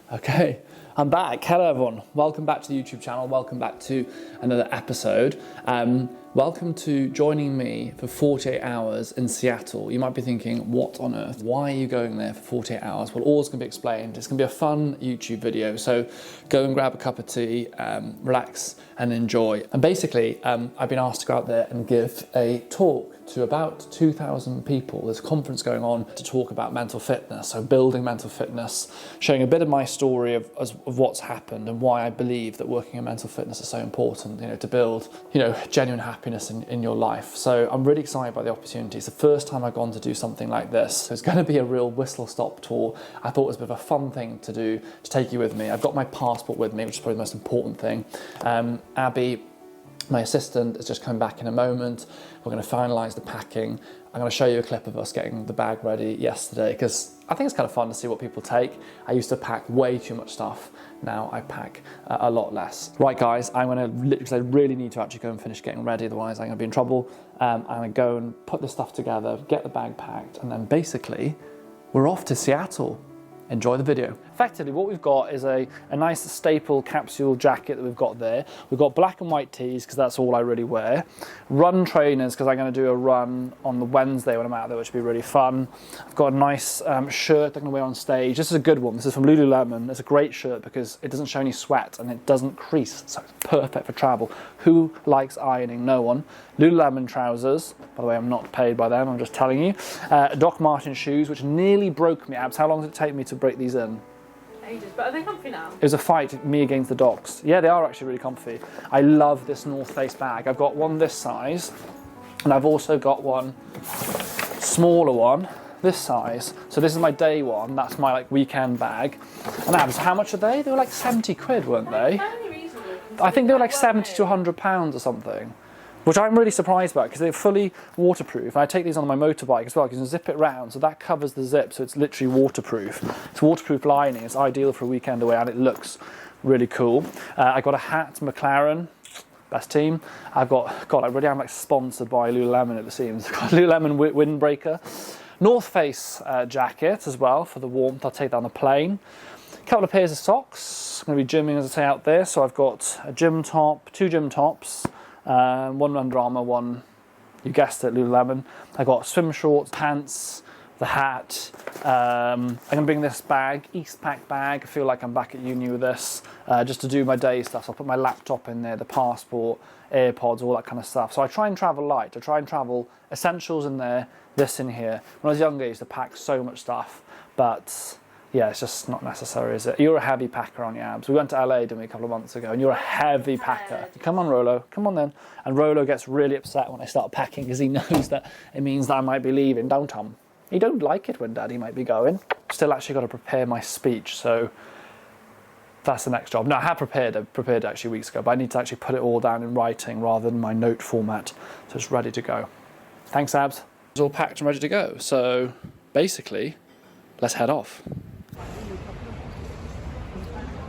Okay, I'm back. Hello everyone. Welcome back to the YouTube channel. Welcome back to another episode. Welcome to joining me for 48 hours in Seattle. You might be thinking, what on earth? Why are you going there for 48 hours? Well, all's gonna be explained. It's gonna be a fun YouTube video. So go and grab a cup of tea, relax and enjoy. And basically, I've been asked to go out there and give a talk to about 2,000 people. There's a conference going on to talk about mental fitness, so building mental fitness, showing a bit of my story of what's happened and why I believe that working in mental fitness is so important, to build, genuine happiness in your life. So I'm really excited by the opportunity. It's the first time I've gone to do something like this. So it's going to be a real whistle-stop tour. I thought it was a bit of a fun thing to do, to take you with me. I've got my passport with me, which is probably the most important thing. Abby, my assistant, is just coming back in a moment. We're going to finalise the packing. I'm going to show you a clip of us getting the bag ready yesterday because I think it's kind of fun to see what people take. I used to pack way too much stuff. Now I pack a lot less. Right guys, I'm going to literally, because I really need to actually go and finish getting ready, otherwise I'm going to be in trouble. I'm going to go and put this stuff together, get the bag packed, and then basically we're off to Seattle. Enjoy the video. Effectively, what we've got is a nice staple capsule jacket that we've got there. We've got black and white tees, because that's all I really wear. Run trainers, because I'm going to do a run on the Wednesday when I'm out there, which will be really fun. I've got a nice shirt I'm going to wear on stage. This is a good one. This is from Lululemon. It's a great shirt because it doesn't show any sweat and it doesn't crease, so it's perfect for travel. Who likes ironing? No one. Lululemon trousers. By the way, I'm not paid by them, I'm just telling you. Doc Martens shoes, which nearly broke me, Abs. How long did it take me to break these in? Ages, but are they comfy now? It was a fight, me against the docs. Yeah, they are actually really comfy. I love this North Face bag. I've got one this size, and I've also got one smaller one, this size. So this is my day one, that's my weekend bag. And Abs, how much are they? They were like 70 quid, weren't they? Fairly reasonable. I think they were like 70 to 100 pounds or something. Which I'm really surprised about because they're fully waterproof. And I take these on my motorbike as well because you can zip it round, so that covers the zip, so it's literally waterproof. It's waterproof lining, it's ideal for a weekend away and it looks really cool. I got a hat, McLaren, best team. I've got, God, I really am sponsored by Lululemon it seems. I've got a Lululemon windbreaker. North Face jacket as well for the warmth, I'll take that on the plane. A couple of pairs of socks, I'm going to be gymming as I say out there, so I've got a gym top, two gym tops, one Under Armour, one, you guessed it, Lululemon. I got swim shorts, pants, the hat. I'm going to bring this bag, Eastpak bag. I feel like I'm back at uni with this, just to do my day stuff. So I'll put my laptop in there, the passport, AirPods, all that kind of stuff. So I try and travel light. I try and travel essentials in there, this in here. When I was younger, I used to pack so much stuff, but yeah, it's just not necessary, is it? You're a heavy packer on your Abs. We went to LA, didn't we, a couple of months ago, and you're a heavy packer. Come on, Rolo, come on then. And Rolo gets really upset when I start packing because he knows that it means that I might be leaving, don't Tom? He don't like it when Daddy might be going. Still actually got to prepare my speech, so that's the next job. No, I have prepared it actually weeks ago, but I need to actually put it all down in writing rather than my note format, so it's ready to go. Thanks, Abs. It's all packed and ready to go, so basically, let's head off.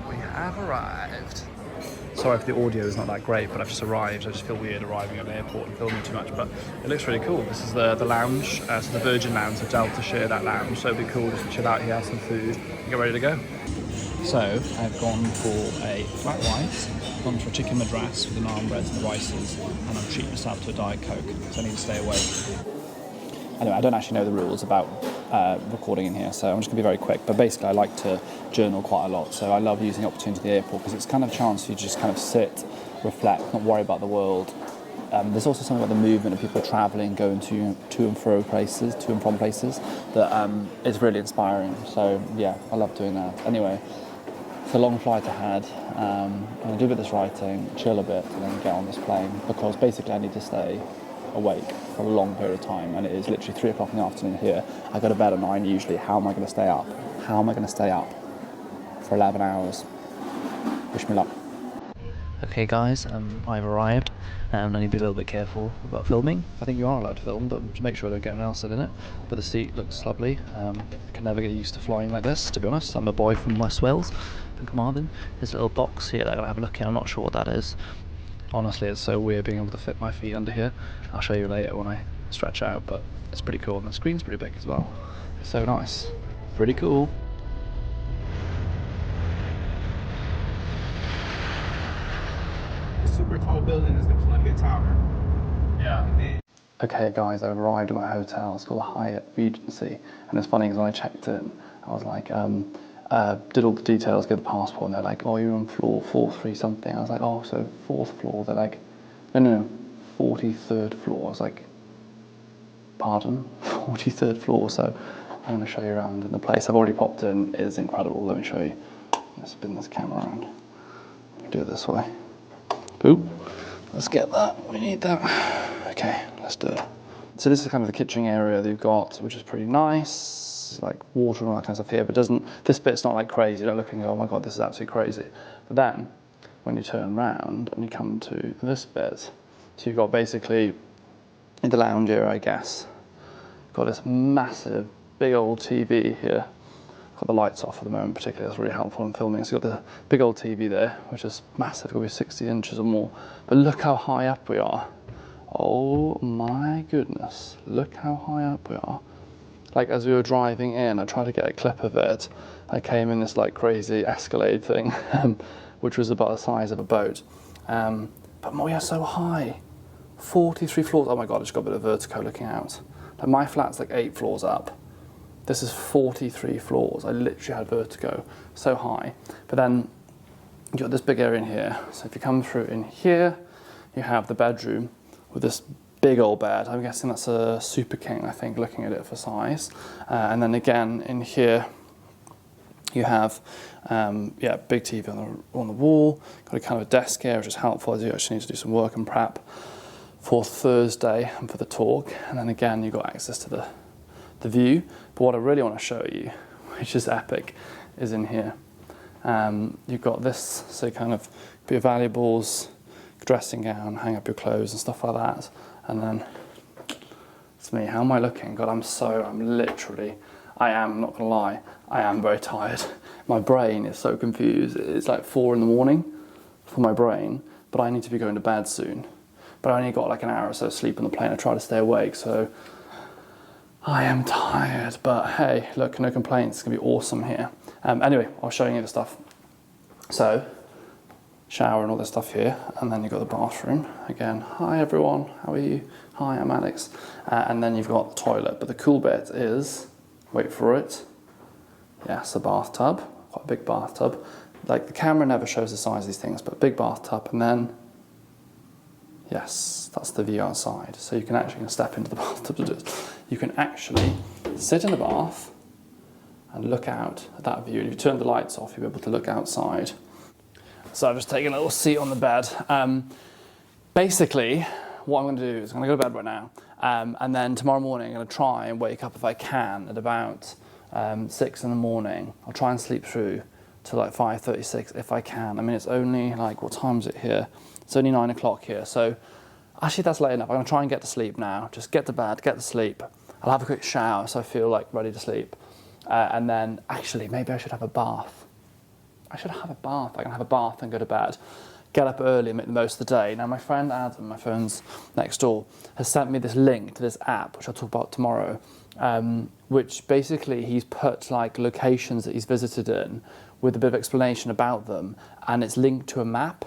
We have arrived. Sorry if the audio is not that great, but I've just arrived. I just feel weird arriving at an airport and filming too much, but it looks really cool. This is the lounge, so the Virgin Lounge, so Delta share that lounge, so it'd be cool just to chill out here, have some food, and get ready to go. So I've gone for a flat white, gone for a chicken madras with the naan breads and the rices, and I'm treating myself to a Diet Coke, so I need to stay awake. Anyway, I don't actually know the rules about recording in here, so I'm just going to be very quick. But basically, I like to journal quite a lot, so I love using the opportunity at the airport because it's kind of a chance for you to just kind of sit, reflect, not worry about the world. There's also something about the movement of people travelling, going to and from places that is really inspiring. So yeah, I love doing that. Anyway, it's a long flight ahead. I'm going to do a bit of this writing, chill a bit, and then get on this plane because basically I need to stay awake for a long period of time, and it is literally 3 o'clock in the afternoon here. I go to bed at 9 usually. How am I going to stay up? How am I going to stay up for 11 hours? Wish me luck. Okay guys, I've arrived and I need to be a little bit careful about filming. I think you are allowed to film, but to make sure I don't get anyone else in it. But the seat looks lovely. I can never get used to flying like this, to be honest. I'm a boy from West Wales, from Carmarthen. There's a little box here that I'm going to have a look in. I'm not sure what that is. Honestly, it's so weird being able to fit my feet under here. I'll show you later when I stretch out, but it's pretty cool. And the screen's pretty big as well. So nice. Pretty cool. super tall building that's gonna feel like a tower. Yeah. And then Okay guys, I've arrived at my hotel. It's called the Hyatt Regency, and it's funny because when I checked in, I was like, did all the details, get the passport, and they're like, oh, you're on floor 430 something. I was like, oh, so 4th floor. They're like, no, 43rd floor. I was like, pardon, 43rd floor. So I'm going to show you around in the place. I've already popped in. It is incredible. Let me show you. Let's spin this camera around. Do it this way. Boop. Let's get that. We need that. Okay, let's do it. So this is kind of the kitchen area that you've got, which is pretty nice. Like water and all that kind of stuff here, but this bit's not like crazy. You're not looking, oh my God, this is absolutely crazy. But then, when you turn around and you come to this bit, so you've got basically, in the lounge area, I guess, got this massive, big old TV here. Got the lights off at the moment, particularly. That's really helpful in filming. So you've got the big old TV there, which is massive, could be 60 inches or more. But look how high up we are. Oh my goodness, look how high up we are. Like as we were driving in, I tried to get a clip of it. I came in this like crazy Escalade thing, which was about the size of a boat. But we are so high, 43 floors. Oh my God, I just got a bit of vertigo looking out. Like my flat's like 8 floors up. This is 43 floors. I literally had vertigo, so high. But then you've got this big area in here. So if you come through in here, you have the bedroom with this big old bed. I'm guessing that's a Super King, I think, looking at it for size. And then again in here, you have big TV on the wall. Got a kind of a desk here, which is helpful as you actually need to do some work and prep for Thursday and for the talk. And then again, you've got access to the view. But what I really want to show you, which is epic, is in here. You've got this, so you kind of put your valuables, dressing gown, hang up your clothes and stuff like that. And then it's me. How am I looking? God, I am not gonna lie, I am very tired. My brain is so confused. It's like 4 in the morning for my brain, but I need to be going to bed soon. But I only got like an hour or so sleep on the plane. I try to stay awake, so I am tired, but hey, look, no complaints. It's gonna be awesome here. Anyway, I'll show you the stuff. So, shower and all this stuff here, and then you've got the bathroom. Again, hi everyone, how are you? Hi, I'm Alex. And then you've got the toilet, but the cool bit is, wait for it, yes, a bathtub, quite a big bathtub. Like the camera never shows the size of these things, but big bathtub, and then, yes, that's the view outside. So you can actually step into the bathtub to do it. You can actually sit in the bath and look out at that view. And if you turn the lights off, you'll be able to look outside. So I've just taken a little seat on the bed. Basically, what I'm going to do is I'm going to go to bed right now. And then tomorrow morning, I'm going to try and wake up if I can at about 6 in the morning. I'll try and sleep through to like 5:36 if I can. I mean, it's only like, what time is it here? It's only 9 o'clock here. So actually that's late enough. I'm going to try and get to sleep now. Just get to bed, get to sleep. I'll have a quick shower so I feel like ready to sleep. And then actually, maybe I should have a bath. I should have a bath. I can have a bath and go to bed. Get up early and make the most of the day. Now, my friend Adam, my phone's next door, has sent me this link to this app, which I'll talk about tomorrow, which basically he's put like locations that he's visited in with a bit of explanation about them, and it's linked to a map.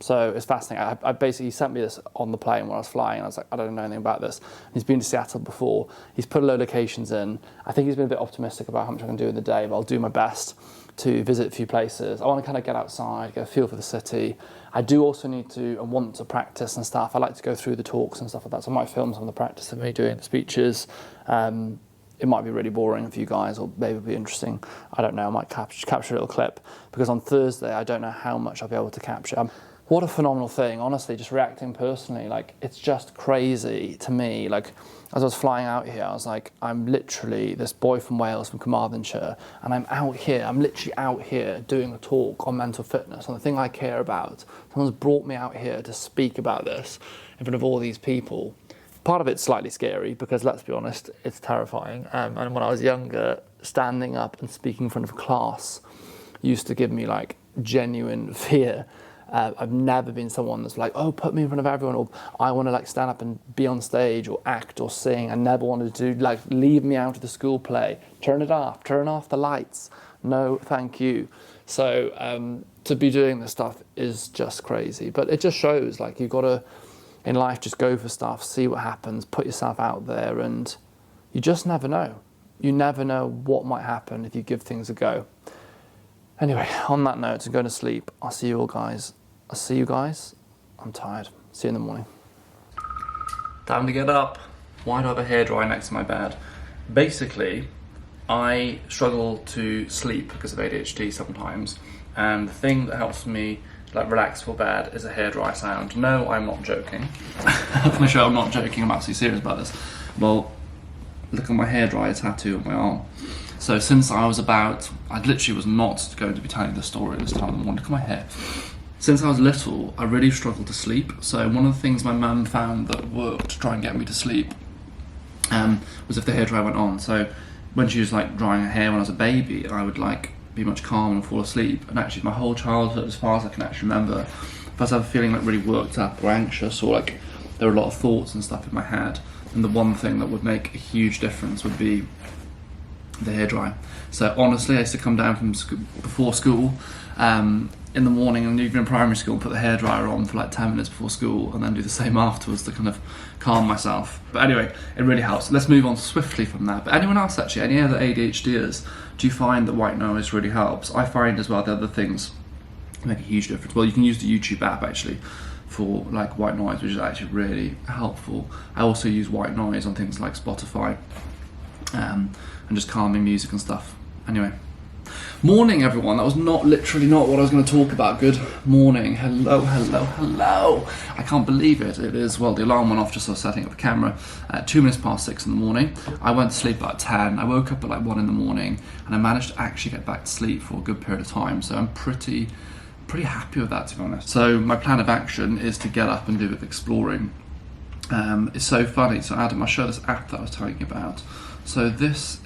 So it's fascinating. I basically, he sent me this on the plane when I was flying, and I was like, I don't know anything about this. And he's been to Seattle before. He's put a load of locations in. I think he's been a bit optimistic about how much I can do in the day, but I'll do my best to visit a few places. I want to kind of get outside, get a feel for the city. I do also need to and want to practice and stuff. I like to go through the talks and stuff like that. So I might film some of the practice of me doing the speeches. It might be really boring for you guys, or maybe it'll be interesting. I don't know. I might capture a little clip, because on Thursday I don't know how much I'll be able to capture. What a phenomenal thing, honestly, just reacting personally. Like, it's just crazy to me. Like, as I was flying out here, I was like, I'm literally this boy from Wales, from Carmarthenshire, and I'm out here, I'm literally out here doing a talk on mental fitness, on the thing I care about. Someone's brought me out here to speak about this in front of all these people. Part of it's slightly scary, because let's be honest, it's terrifying. And when I was younger, standing up and speaking in front of a class used to give me like genuine fear. I've never been someone that's like, oh, put me in front of everyone, or I want to like stand up and be on stage or act or sing. I never wanted to like leave me out of the school play, turn off the lights. No, thank you. So to be doing this stuff is just crazy. But it just shows, like, you've got to, in life, just go for stuff, see what happens, put yourself out there, and you just never know. You never know what might happen if you give things a go. Anyway, on that note, I'm going to sleep. I'll see you guys. I'm tired. See you in the morning. Time to get up. Why do I have a hairdryer next to my bed? Basically, I struggle to sleep because of ADHD sometimes, and the thing that helps me like relax for bed is a hairdryer sound. No, I'm not joking. How can I show I'm not joking? I'm absolutely serious about this. Well, look at my hairdryer tattoo on my arm. So since I was I literally was not going to be telling this story this time in the morning. Look at my hair. Since I was little, I really struggled to sleep. So one of the things my mum found that worked to try and get me to sleep was if the hairdryer went on. So when she was like drying her hair when I was a baby, I would like be much calmer and fall asleep. And actually my whole childhood, as far as I can actually remember, if I was ever feeling like really worked up or anxious, or like there were a lot of thoughts and stuff in my head, and the one thing that would make a huge difference would be the hairdryer. So honestly, I used to come down from before school in the morning, and even in primary school, put the hairdryer on for like 10 minutes before school, and then do the same afterwards to kind of calm myself. But anyway, it really helps. Let's move on swiftly from that. But anyone else actually, any other ADHDers, do you find that white noise really helps? I find as well the other things make a huge difference. Well, you can use the YouTube app actually for like white noise, which is actually really helpful. I also use white noise on things like Spotify and just calming music and stuff. Anyway, morning everyone. That was literally not what I was going to talk about. Good morning. Hello. I can't believe it. It is, well, the alarm went off just as I was setting up the camera at 2 minutes past 6 in the morning. I went to sleep about 10. I woke up at like 1 in the morning, and I managed to actually get back to sleep for a good period of time. So I'm pretty happy with that, to be honest. So my plan of action is to get up and do a bit of exploring. It's so funny. So Adam, I'll show this app that I was telling you about. So this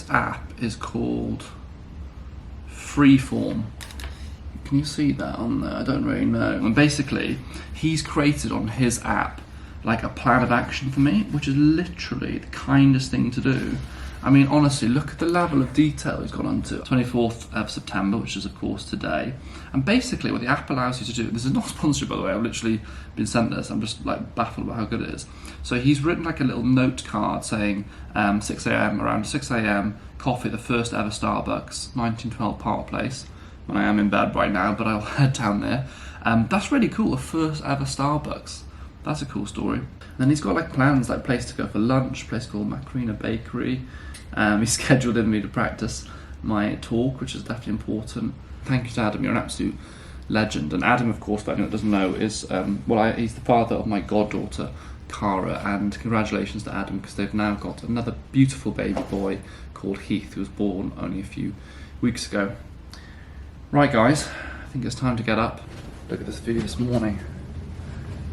app is called Freeform. Can you see that on there? I don't really know. And basically, he's created on his app like a plan of action for me, which is literally the kindest thing to do. I mean, honestly, look at the level of detail he's gone onto. 24th of September, which is of course today. And basically what the app allows you to do, this is not sponsored by the way, I've literally been sent this, I'm just like baffled about how good it is. So he's written like a little note card saying 6 a.m, around 6 a.m, coffee at the first ever Starbucks, 1912 Park Place. When I am in bed right now, but I'll head down there. That's really cool, the first ever Starbucks. That's a cool story. And then he's got like plans, like place to go for lunch, a place called Macarena Bakery. He scheduled in me to practice my talk, which is definitely important. Thank you to Adam, you're an absolute legend. And Adam, of course, for anyone that doesn't know, is he's the father of my goddaughter, Cara, and congratulations to Adam, because they've now got another beautiful baby boy called Heath, who was born only a few weeks ago. Right guys, I think it's time to get up. Look at this view this morning.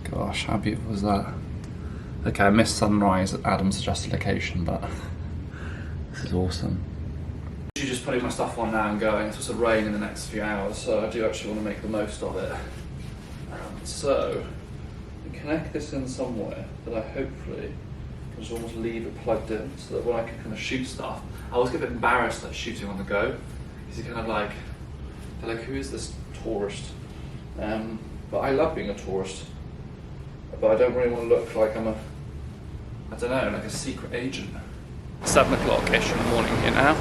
Gosh, how beautiful is that? Okay, I missed sunrise at Adam's suggested location, but this is awesome. I'm just putting my stuff on now and going. It's supposed to rain in the next few hours, so I do actually want to make the most of it. So, connect this in somewhere that I hopefully can just almost leave it plugged in, so that when I can kind of shoot stuff, I always get a bit embarrassed like shooting on the go. Because you kind of like, they're like, who is this tourist? But I love being a tourist. But I don't really want to look like I'm like a secret agent. 7 o'clock-ish in the morning here now.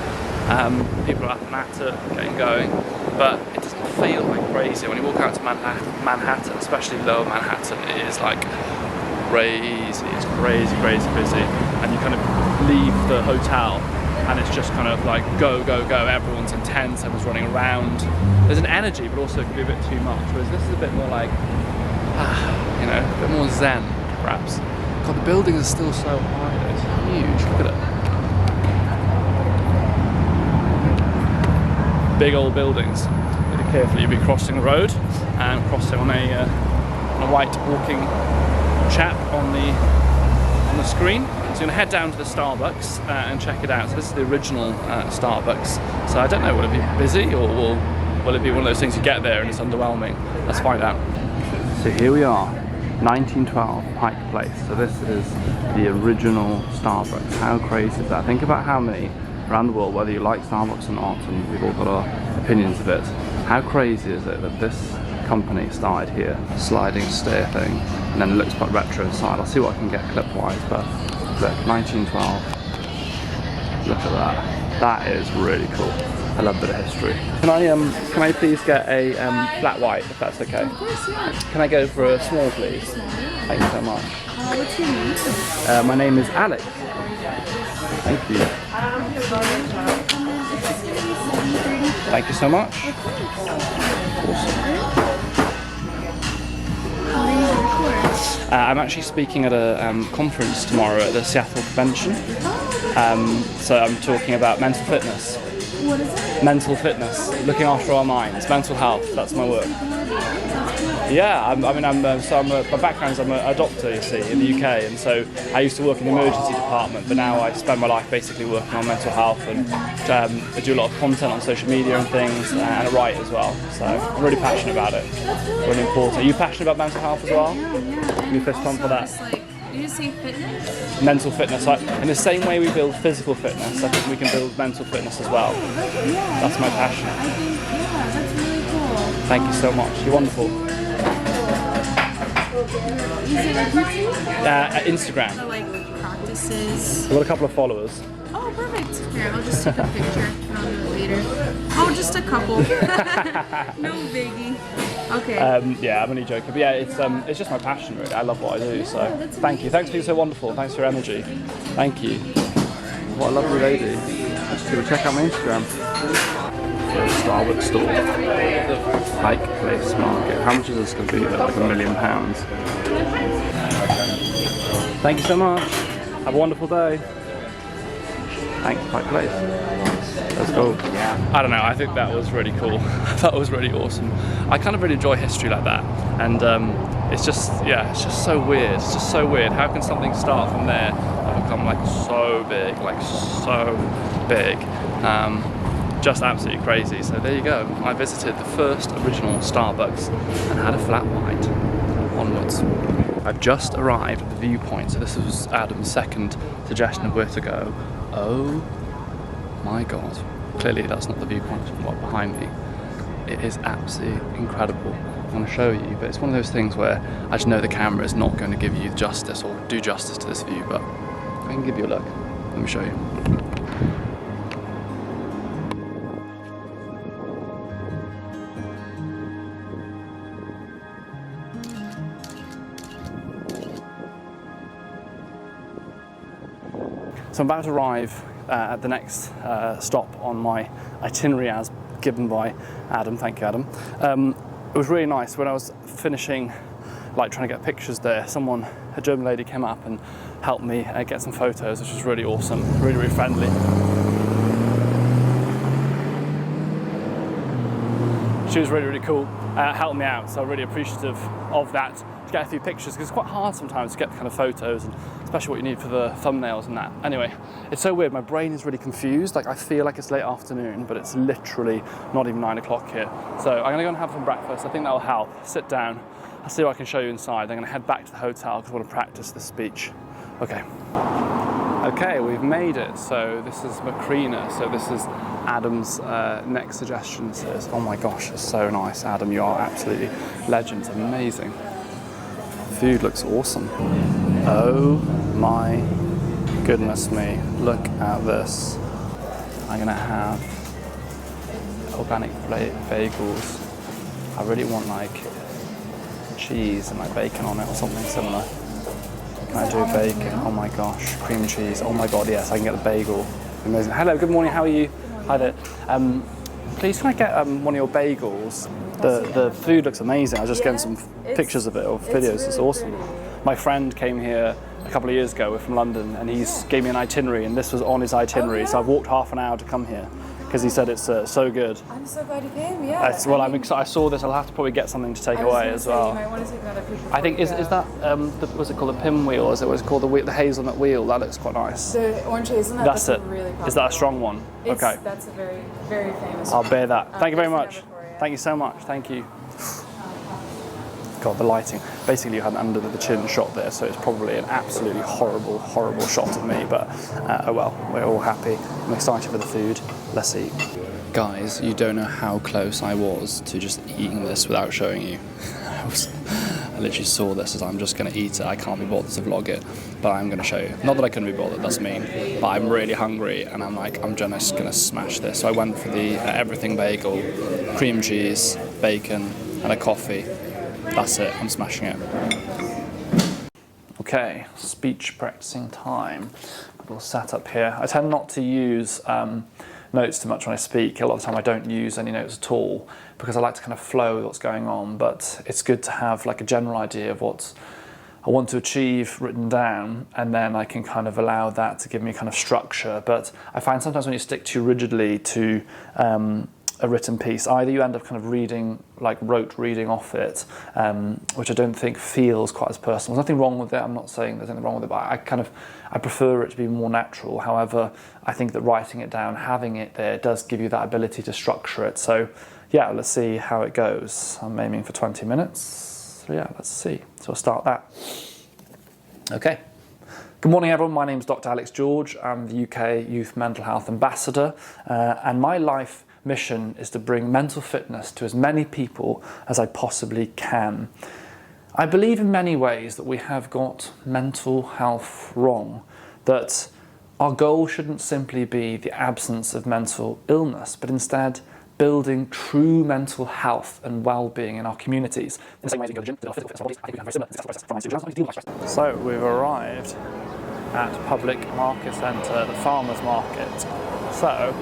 People are up and at it, getting going, but it doesn't feel like crazy. When you walk out to Manhattan, especially lower Manhattan, it is like crazy. It's crazy busy. And you kind of leave the hotel and it's just kind of like go. Everyone's intense, everyone's running around. There's an energy, but also it can be a bit too much. Whereas this is a bit more like, a bit more zen, perhaps. God, the buildings are still so high. It's huge. Look at it. Big old buildings. Really carefully, you'll be crossing the road and crossing on a white walking chap on the screen. So you're gonna head down to the Starbucks and check it out. So this is the original Starbucks. So I don't know, will it be busy or will it be one of those things you get there and it's underwhelming? Let's find out. So here we are, 1912 Pike Place. So this is the original Starbucks. How crazy is that? Think about how many around the world, whether you like Starbucks or not, and we've all got our opinions of it. How crazy is it that this company started here, sliding stair thing, and then it looks quite retro inside. I'll see what I can get clip-wise, but look, 1912. Look at that. That is really cool. I love a bit of history. Can I please get a flat white, if that's okay? Of course, yeah. Can I go for a small, please? Thank you so much. What's your name? My name is Alex. Thank you. Thank you so much. Awesome. I'm actually speaking at a conference tomorrow at the Seattle convention. So I'm talking about mental fitness. What is it? Mental fitness, looking after our minds, mental health. That's my work. Yeah, my background is I'm a doctor, you see, in the UK, and so I used to work in the emergency department, but now I spend my life basically working on mental health, and I do a lot of content on social media and things, and I write as well. So I'm really passionate about it. Really important. Are you passionate about mental health as well? Yeah. You fist pump for that? You just say fitness? Mental fitness. In the same way we build physical fitness, I think we can build mental fitness as well. That's my passion. I think, that's really cool. Thank you so much. You're wonderful. Is it like YouTube? Instagram. So like practices. I've got a couple of followers. Oh, perfect. Here, I'll just take a picture and I'll do it later. Oh, just a couple. No biggie. Okay. Yeah, I'm only joking, but yeah, it's just my passion really. I love what I do, so thank you. Thanks for being so wonderful. Thanks for your energy. Thank you. What a lovely lady. Should we check out my Instagram? Starbucks store. Pike Place Market. How much is this going to be? Like £1 million. Thank you so much. Have a wonderful day. Thanks, Pike Place. Let's go. I don't know, I think that was really cool. That was really awesome. I kind of really enjoy history like that, and it's just so weird. It's just so weird. How can something start from there and become like so big, just absolutely crazy. So there you go. I visited the first original Starbucks and had a flat white. Onwards. I've just arrived at the viewpoint, so this was Adam's second suggestion of where to go. Oh my god. Clearly that's not the viewpoint behind me. It is absolutely incredible. I'm going to show you, but it's one of those things where I just know the camera is not going to give you justice or do justice to this view, but I can give you a look. Let me show you. So I'm about to arrive at the next stop on my itinerary as given by Adam. Thank you, Adam. It was really nice when I was finishing, like trying to get pictures there. A German lady came up and helped me get some photos, which was really awesome, really, really friendly. She was really, really cool, helped me out, so I'm really appreciative of that, to get a few pictures, because it's quite hard sometimes to get the kind of photos, and especially what you need for the thumbnails and that. Anyway, it's so weird, my brain is really confused, like I feel like it's late afternoon, but it's literally not even 9 o'clock here. So I'm gonna go and have some breakfast, I think that will help. Sit down, I'll see what I can show you inside. I'm gonna head back to the hotel because I want to practice this speech. Okay. Okay, we've made it. So this is Macrina. So this is Adam's next suggestion. Says, oh my gosh, it's so nice. Adam, you are absolutely legend. It's amazing. Food looks awesome. Oh my goodness me. Look at this. I'm gonna have organic bagels. I really want like cheese and like bacon on it or something similar. Can I do bacon? Oh my gosh, cream cheese. Oh my god, yes, I can get the bagel. Amazing. Hello, good morning, how are you? Hi there. Please can I get one of your bagels? The food looks amazing. I was just getting some pictures of it or videos, it's awesome. My friend came here a couple of years ago, we're from London, and he's gave me an itinerary, and this was on his itinerary, so I've walked half an hour to come here, because he said it's so good. I'm so glad you came, yeah. Well, I'm excited. I saw this, I'll have to probably get something to take away as well. You might want to take another picture. I think, is that, what's it called, the pinwheel? Is it what's called the hazelnut wheel? That looks quite nice. The orange hazelnut, that's it. Really popular. Is that a strong one? Okay. That's a very, very famous I'll one. bear that. Thank you very much. Victoria. Thank you so much. Thank you. God, the lighting. Basically, you had an under the chin shot there, so it's probably an absolutely horrible, horrible shot of me, but oh well, we're all happy. I'm excited for the food. Let's eat. Guys, you don't know how close I was to just eating this without showing you. I literally saw this as I'm just going to eat it. I can't be bothered to vlog it, but I'm going to show you. Not that I couldn't be bothered, that's mean, but I'm really hungry and I'm like, I'm just going to smash this. So I went for the everything bagel, cream cheese, bacon, and a coffee. That's it, I'm smashing it. Okay, speech practicing time. We'll set up here. I tend not to use notes too much when I speak. A lot of the time I don't use any notes at all because I like to kind of flow with what's going on, but it's good to have like a general idea of what I want to achieve written down, and then I can kind of allow that to give me kind of structure. But I find sometimes when you stick too rigidly to a written piece, either you end up kind of reading, like rote reading off it, which I don't think feels quite as personal. There's nothing wrong with it, I'm not saying there's anything wrong with it, but I prefer it to be more natural. However, I think that writing it down, having it there, does give you that ability to structure it. So yeah, let's see how it goes. I'm aiming for 20 minutes. So yeah, let's see. So we'll start that. Okay. Good morning, everyone. My name is Dr. Alex George. I'm the UK Youth Mental Health Ambassador, and my life mission is to bring mental fitness to as many people as I possibly can. I believe in many ways that we have got mental health wrong, that our goal shouldn't simply be the absence of mental illness, but instead building true mental health and well-being in our communities. In the same way as we go to the gym, our physical bodies, I think we can have a very similar process. So we've arrived at Public Market Centre, the farmers market. So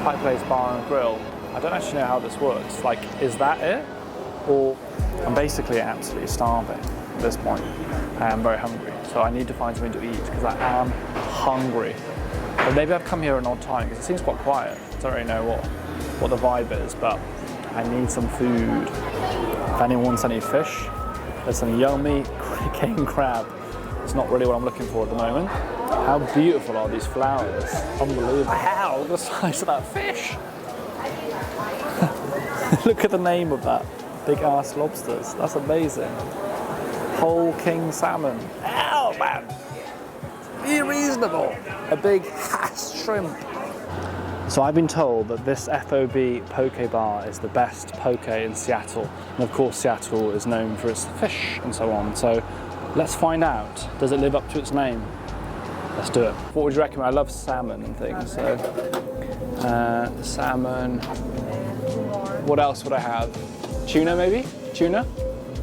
Pike Place Bar and Grill. I don't actually know how this works. Like, is that it? Or I'm basically absolutely starving at this point. I am very hungry, so I need to find something to eat because I am hungry. But maybe I've come here at an odd time because it seems quite quiet. I don't really know what the vibe is, but I need some food. If anyone wants any fish, there's some yummy king crab. It's not really what I'm looking for at the moment. How beautiful are these flowers? Unbelievable. How? Look at the size of that fish. Look at the name of that. Big ass lobsters. That's amazing. Whole king salmon. Ow, man. Be reasonable. A big hash shrimp. So I've been told that this FOB poke bar is the best poke in Seattle. And of course Seattle is known for its fish and so on. So let's find out. Does it live up to its name? Let's do it. What would you recommend? I love salmon and things. So salmon. What else would I have? Tuna maybe? Tuna?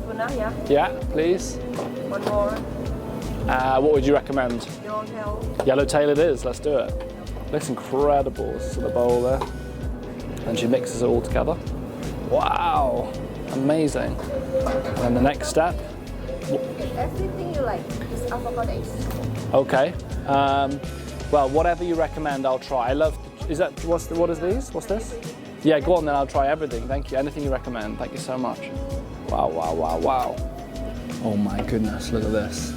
Tuna, yeah. Yeah, please. One more. What would you recommend? Yellowtail. Yellowtail it is. Let's do it. Looks incredible. So the bowl there. And she mixes it all together. Wow. Amazing. And then the next step. Everything you like. Just avocado. Okay. Well, whatever you recommend, I'll try. I love. What is these? What's this? Yeah, go on then. I'll try everything. Thank you. Anything you recommend. Thank you so much. Wow, wow, wow, wow. Oh my goodness! Look at this.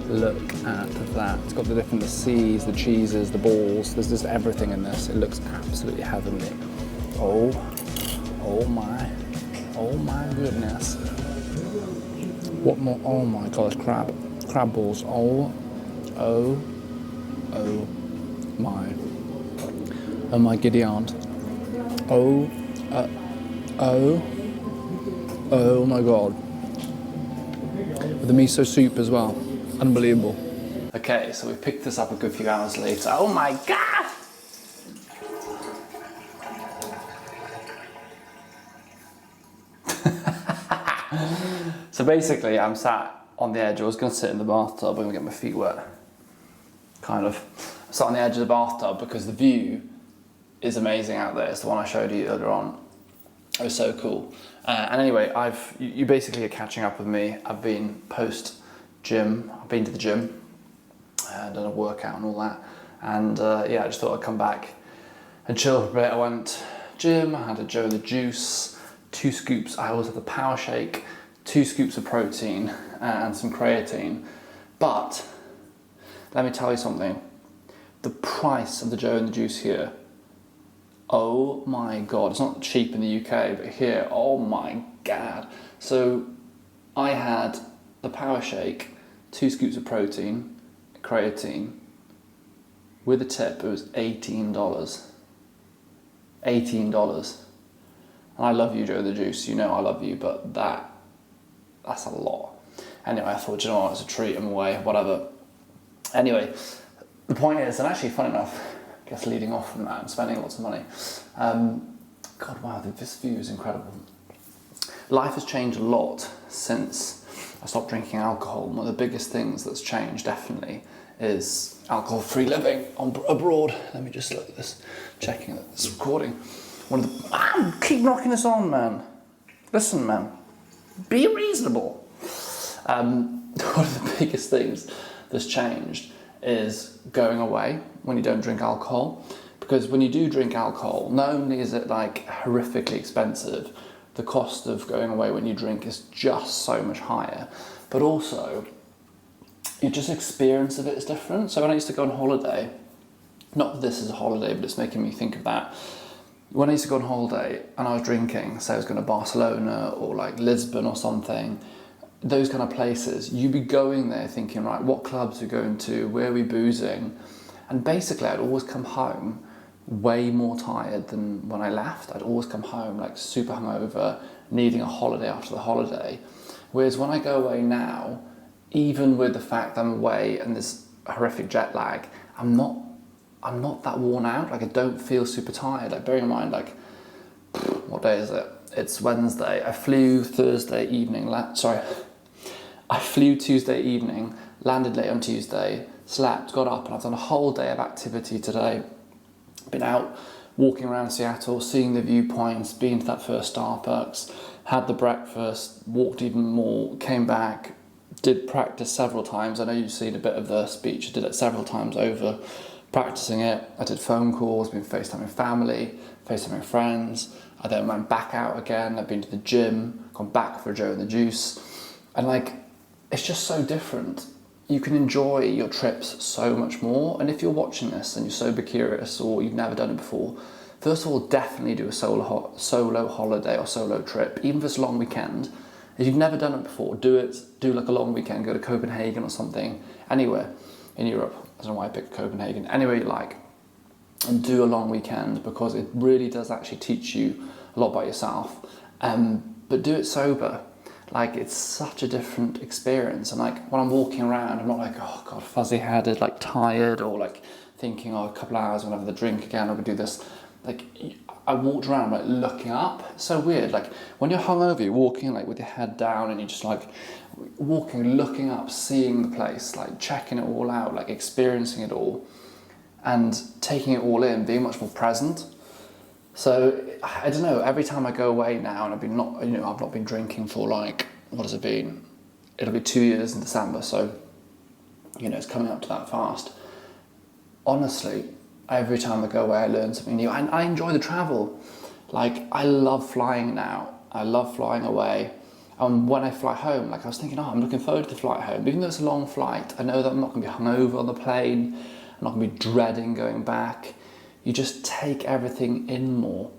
Look at that. It's got the seeds, the cheeses, the balls. There's just everything in this. It looks absolutely heavenly. Oh my goodness. What more? Oh my god, it's crab balls. Oh my giddy aunt. Oh my god. With the miso soup as well. Unbelievable. Okay, so we picked this up a good few hours later. Oh my god! So basically, I'm sat on the edge. I was going to sit in the bathtub and get my feet wet. Kind of. I sat on the edge of the bathtub because the view is amazing out there. It's the one I showed you earlier on. It was so cool. And anyway, you basically are catching up with me. I've been post-gym. I've been to the gym. Done a workout and all that. And yeah, I just thought I'd come back and chill for a bit. I went gym. I had a Joe the Juice, 2 scoops. I always have the Power Shake, 2 scoops of protein and some creatine. But let me tell you something. The price of the Joe and the Juice here, oh my god, it's not cheap in the UK, but here, oh my god. So I had the power shake, 2 scoops of protein, creatine. With a tip, it was $18. $18. And I love you, Joe the Juice. You know I love you, but that's a lot. Anyway, I thought, you know what, it's a treat, I'm away, whatever. Anyway, the point is, and actually, funny enough, I guess leading off from that, I'm spending lots of money. God, wow, this view is incredible. Life has changed a lot since I stopped drinking alcohol. One of the biggest things that's changed, definitely, is alcohol-free living abroad. Let me just look at this, checking that it's recording. Keep knocking this on, man. Listen, man, be reasonable. One of the biggest things that's changed is going away when you don't drink alcohol. Because when you do drink alcohol, not only is it like horrifically expensive, the cost of going away when you drink is just so much higher, but also your just experience of it is different. So when I used to go on holiday, not that this is a holiday, but it's making me think of that. When I used to go on holiday and I was drinking, say I was going to Barcelona or like Lisbon or something, those kind of places, you'd be going there thinking, right, what clubs are we going to, where are we boozing? And basically I'd always come home way more tired than when I left. I'd always come home like super hungover, needing a holiday after the holiday. Whereas when I go away now, even with the fact that I'm away and this horrific jet lag, I'm not that worn out. Like I don't feel super tired. Like bearing in mind, like, what day is it? It's Wednesday. I flew Thursday evening. I flew Tuesday evening, landed late on Tuesday, slept, got up, and I've done a whole day of activity today. Been out walking around Seattle, seeing the viewpoints, been to that first Starbucks, had the breakfast, walked even more, came back, did practice several times. I know you've seen a bit of the speech. I did it several times over, practicing it. I did phone calls, been FaceTiming family, FaceTiming friends. I then went back out again. I've been to the gym, gone back for Joe and the Juice. And like, it's just so different. You can enjoy your trips so much more. And if you're watching this and you're sober curious or you've never done it before, first of all, definitely do a solo holiday or solo trip, even if it's a long weekend. If you've never done it before, do like a long weekend, go to Copenhagen or something, anywhere in Europe. I don't know why I picked Copenhagen, anywhere you like, and do a long weekend, because it really does actually teach you a lot about yourself. But do it sober. Like, it's such a different experience. And like, when I'm walking around, I'm not like, oh God, fuzzy-headed, like tired, or like thinking, oh, a couple of hours, I'm gonna have the drink again, I'm gonna do this. Like, I walked around like looking up. It's so weird. Like when you're hungover, you're walking like with your head down and you're just like walking, looking up, seeing the place, like checking it all out, like experiencing it all and taking it all in, being much more present. So I don't know, every time I go away now, and I've not been drinking for like, what has it been? It'll be 2 years in December, so it's coming up to that fast. Honestly, every time I go away, I learn something new. And I enjoy the travel. Like, I love flying now. I love flying away. And when I fly home, like I was thinking, I'm looking forward to the flight home. Even though it's a long flight, I know that I'm not going to be hungover on the plane. I'm not going to be dreading going back. You just take everything in more.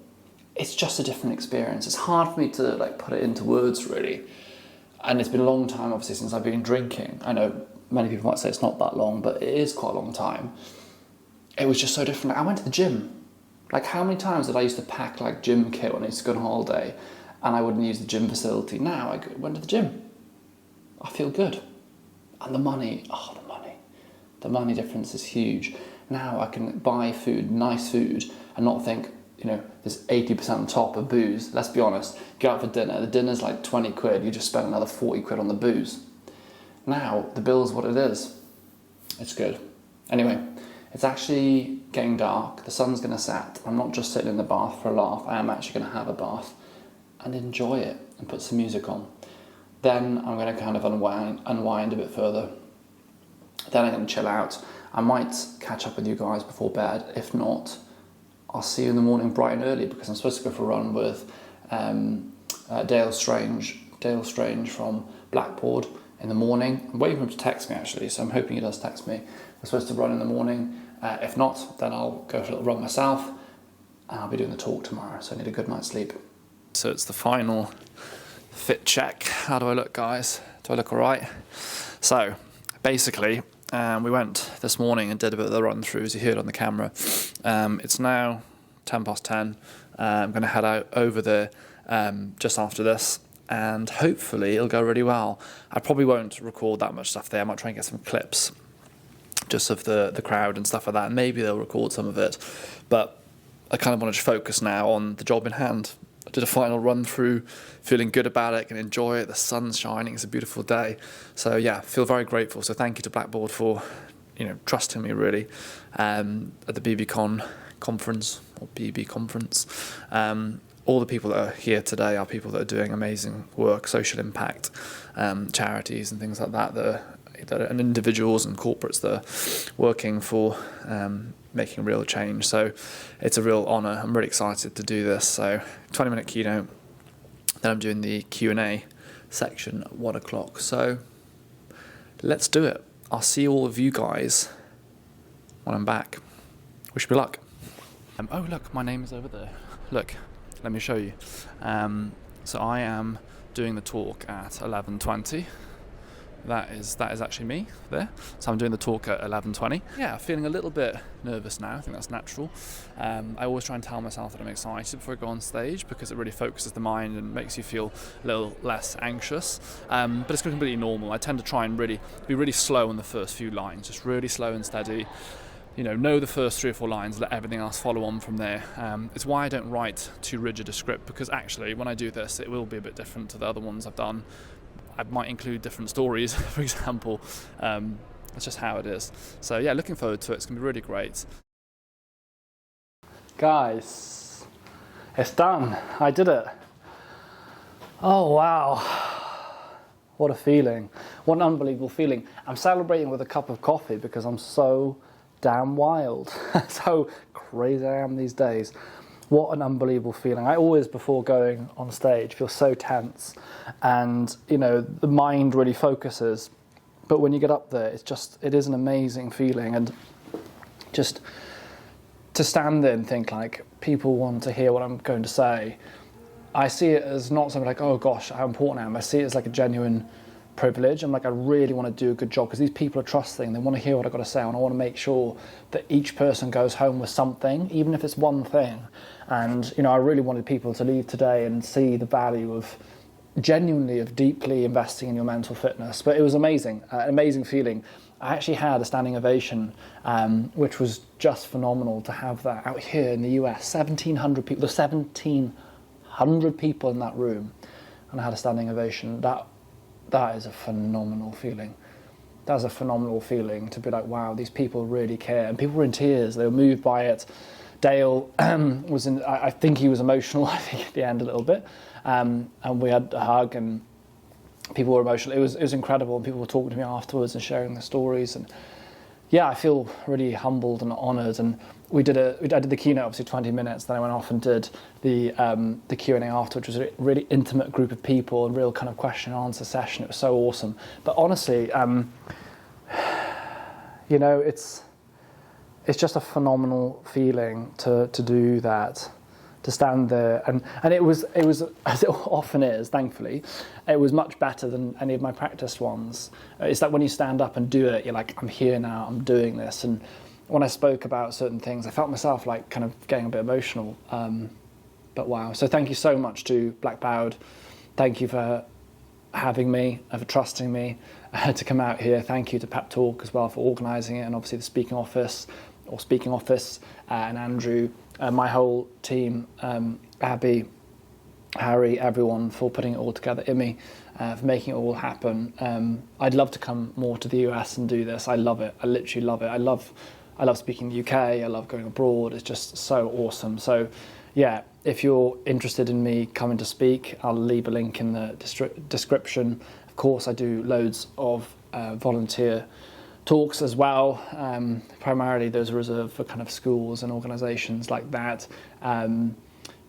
It's just a different experience. It's hard for me to like put it into words, really. And it's been a long time, obviously, since I've been drinking. I know many people might say it's not that long, but it is quite a long time. It was just so different. I went to the gym. Like, how many times did I used to pack like gym kit when I used to go on holiday and I wouldn't use the gym facility? Now I went to the gym. I feel good. And the money difference is huge. Now I can buy food, nice food, and not think, there's 80% on top of booze. Let's be honest, go out for dinner, the dinner's like 20 quid, you just spend another 40 quid on the booze. Now, the bill's what it is. It's good. Anyway, it's actually getting dark, the sun's going to set. I'm not just sitting in the bath for a laugh, I am actually going to have a bath and enjoy it and put some music on. Then I'm going to kind of unwind a bit further. Then I'm going to chill out. I might catch up with you guys before bed. If not, I'll see you in the morning bright and early, because I'm supposed to go for a run with Dale Strange from Blackboard in the morning. I'm waiting for him to text me, actually, so I'm hoping he does text me. We're supposed to run in the morning. If not, then I'll go for a little run myself, and I'll be doing the talk tomorrow, so I need a good night's sleep. So it's the final Fit check. How do I look, guys? Do I look all right? So, basically, we went this morning and did a bit of the run through, as you heard on the camera. It's now 10:10. I'm going to head out over there just after this, and hopefully it'll go really well. I probably won't record that much stuff there. I might try and get some clips just of the crowd and stuff like that, and maybe they'll record some of it. But I kind of want to just focus now on the job in hand. I did a final run through, feeling good about it, can enjoy it. The sun's shining, it's a beautiful day. So yeah, feel very grateful. So thank you to Blackboard for, trusting me really at the BBCon conference or BB conference. All the people that are here today are people that are doing amazing work, social impact, charities and things like that, and individuals and corporates that are working for making real change. So it's a real honour. I'm really excited to do this. So 20-minute keynote, then I'm doing the Q&A section at 1 o'clock. So let's do it. I'll see all of you guys when I'm back. Wish me luck. Oh look, my name is over there. Look, let me show you. So I am doing the talk at 11:20. That is actually me there. So I'm doing the talk at 11:20. Yeah, feeling a little bit nervous now. I think that's natural. I always try and tell myself that I'm excited before I go on stage because it really focuses the mind and makes you feel a little less anxious. But it's completely normal. I tend to try and be really slow in the first few lines, just really slow and steady. Know the first 3 or 4 lines, let everything else follow on from there. It's why I don't write too rigid a script, because actually when I do this, it will be a bit different to the other ones I've done. I might include different stories, for example. That's just how it is. So yeah, looking forward to it. It's going to be really great. Guys, it's done. I did it. Oh, wow. What a feeling. What an unbelievable feeling. I'm celebrating with a cup of coffee because I'm so damn wild. So crazy I am these days. What an unbelievable feeling. I always, before going on stage, feel so tense and, the mind really focuses. But when you get up there, it is an amazing feeling. And just to stand there and think like people want to hear what I'm going to say, I see it as not something like, oh gosh, how important I am. I see it as like a genuine privilege. I'm like, I really want to do a good job because these people are trusting. They want to hear what I've got to say, and I want to make sure that each person goes home with something, even if it's one thing. And I really wanted people to leave today and see the value of deeply investing in your mental fitness. But it was amazing, an amazing feeling. I actually had a standing ovation, which was just phenomenal to have that out here in the US. 1,700 people. There's 1,700 people in that room, and I had a standing ovation. That is a phenomenal feeling. That's a phenomenal feeling to be like, wow, these people really care. And people were in tears. They were moved by it. Dale was in, I think he was emotional, I think, at the end a little bit. And we had a hug and people were emotional. It was incredible. And people were talking to me afterwards and sharing their stories. And yeah, I feel really humbled and honoured. And I did the keynote, obviously 20 minutes. Then I went off and did the Q&A after, which was a really intimate group of people and real kind of question and answer session. It was so awesome. But honestly, it's just a phenomenal feeling to do that, to stand there. And it was, as it often is, thankfully, it was much better than any of my practiced ones. It's like when you stand up and do it, you're like, I'm here now, I'm doing this. And when I spoke about certain things, I felt myself like kind of getting a bit emotional. But wow. So thank you so much to Blackboard. Thank you for having me, for trusting me to come out here. Thank you to Pep Talk as well for organising it, and obviously the speaking office and Andrew, my whole team, Abby, Harry, everyone for putting it all together, Imi, for making it all happen. I'd love to come more to the US and do this. I love it. I literally love it. I love speaking in the UK. I love going abroad. It's just so awesome. So yeah, if you're interested in me coming to speak, I'll leave a link in the description. Of course, I do loads of volunteer talks as well. Primarily those are reserved for kind of schools and organisations like that.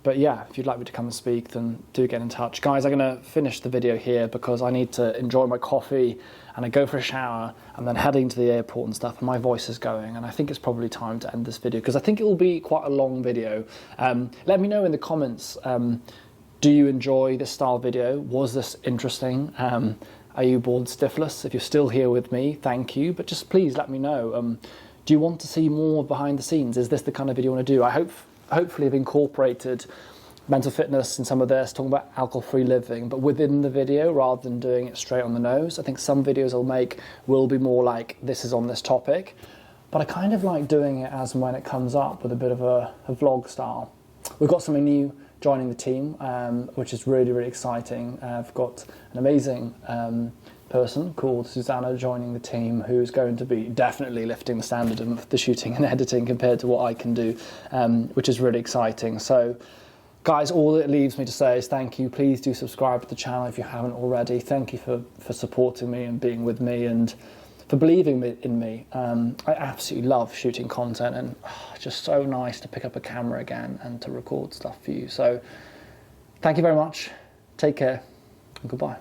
But yeah, if you'd like me to come and speak, then do get in touch. Guys, I'm going to finish the video here because I need to enjoy my coffee and I go for a shower and then heading to the airport and stuff, and my voice is going, and I think it's probably time to end this video because I think it will be quite a long video. Let me know in the comments, Do you enjoy this style video? Was this interesting? Are you bored stiffless? If you're still here with me, thank you. But just please let me know. Do you want to see more behind the scenes? Is this the kind of video you want to do? Hopefully I've incorporated mental fitness in some of this, talking about alcohol-free living, but within the video rather than doing it straight on the nose. I think some videos I'll make will be more like, this is on this topic. But I kind of like doing it as and when it comes up with a bit of a vlog style. We've got something new joining the team, which is really, really exciting. I've got an amazing person called Susanna joining the team, who's going to be definitely lifting the standard of the shooting and editing compared to what I can do, which is really exciting. So guys, all it leaves me to say is thank you. Please do subscribe to the channel if you haven't already. Thank you for supporting me and being with me and for believing in me. I absolutely love shooting content, and just so nice to pick up a camera again and to record stuff for you. So thank you very much. Take care and goodbye.